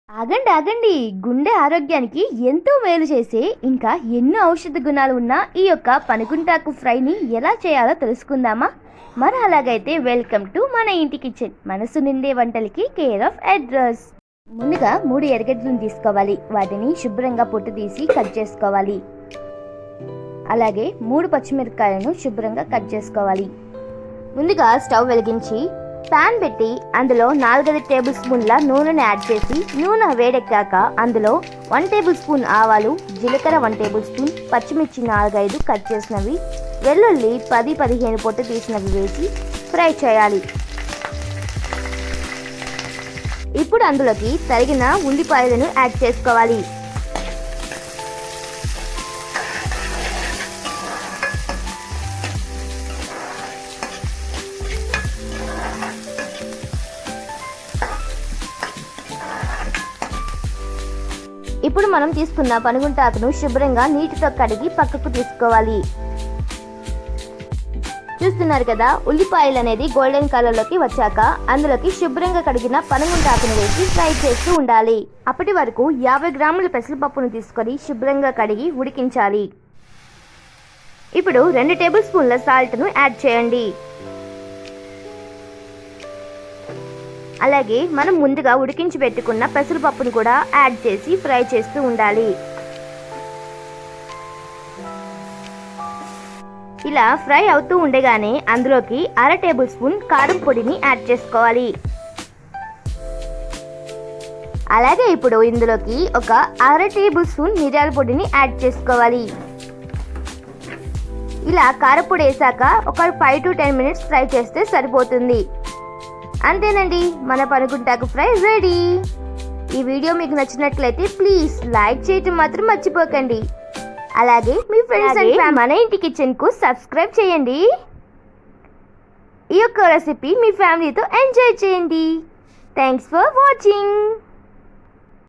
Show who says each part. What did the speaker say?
Speaker 1: ఆగండి ఆగండి, గుండె ఆరోగ్యానికి ఎంతో మేలు చేసే ఇంకా ఎన్నో ఔషధ గుణాలు ఉన్న ఈ యొక్క పనికుంటాకు ఫ్రైని ఎలా చేయాలో తెలుసుకుందామా? మరి అలాగైతే వెల్కమ్ టు మన ఇంటి కిచెన్, మనసు నిండే వంటలకి కేర్ ఆఫ్ అడ్రస్. ముందుగా 3 ఎర్రగడ్డలను తీసుకోవాలి. వాటిని శుభ్రంగా పొట్టు తీసి కట్ చేసుకోవాలి. అలాగే 3 పచ్చిమిరపకాయలను శుభ్రంగా కట్ చేసుకోవాలి. ముందుగా స్టవ్ వెలిగించి ప్యాన్ పెట్టి అందులో 4 టేబుల్ స్పూన్ల నూనెను యాడ్ చేసి నూనె వేడెక్కాక అందులో 1 టేబుల్ స్పూన్ ఆవాలు, జీలకర్ర 1 టేబుల్ స్పూన్, పచ్చిమిర్చి 4-5 కట్ చేసినవి, వెల్లుల్లి 10-15 పొట్టు తీసినవి వేసి ఫ్రై చేయాలి. ఇప్పుడు అందులోకి తరిగిన ఉల్లిపాయలను యాడ్ చేసుకోవాలి. ఇప్పుడు మనం తీసుకున్న పనిగుంటాకును శుభ్రంగా నీటితో కడిగి పక్కకు తీసుకోవాలి. చూస్తున్నారు కదా, ఉల్లిపాయలు అనేది గోల్డెన్ కలర్లోకి వచ్చాక అందులోకి శుభ్రంగా కడిగిన పనిగుంటాకును వేసి ఫ్రై చేస్తూ ఉండాలి. అప్పటి వరకు 50 గ్రాముల పెసరపప్పును తీసుకొని శుభ్రంగా కడిగి ఉడికించాలి. ఇప్పుడు 2 టేబుల్ స్పూన్ల సాల్ట్ను యాడ్ చేయండి. అలాగే మనం ముందుగా ఉడికించి పెట్టుకున్న పెసరపప్పును కూడా యాడ్ చేసి ఫ్రై చేస్తూ ఉండాలి. ఇలా ఫ్రై అవుతూ ఉండగానే అందులోకి 1/2 టేబుల్ స్పూన్ కారం పొడిని యాడ్ చేసుకోవాలి. అలాగే ఇప్పుడు ఇందులోకి ఒక 1/2 టేబుల్ స్పూన్ మిరియాల పొడిని యాడ్ చేసుకోవాలి. ఇలా కారపొడి వేసాక ఒక 5 to 10 మినిట్స్ ఫ్రై చేస్తే సరిపోతుంది. అంతేనండి, మన పనికుంటాకు ఫ్రై రెడీ. ఈ వీడియో మీకు నచ్చినట్లయితే ప్లీజ్ లైక్ చేయటం మాత్రం మర్చిపోకండి. అలాగే మీ ఫ్రెండ్స్ అండ్ మన ఇంటి కిచెన్కు సబ్స్క్రైబ్ చేయండి. ఈ యొక్క రెసిపీ మీ ఫ్యామిలీతో ఎంజాయ్ చేయండి. Thanks for watching.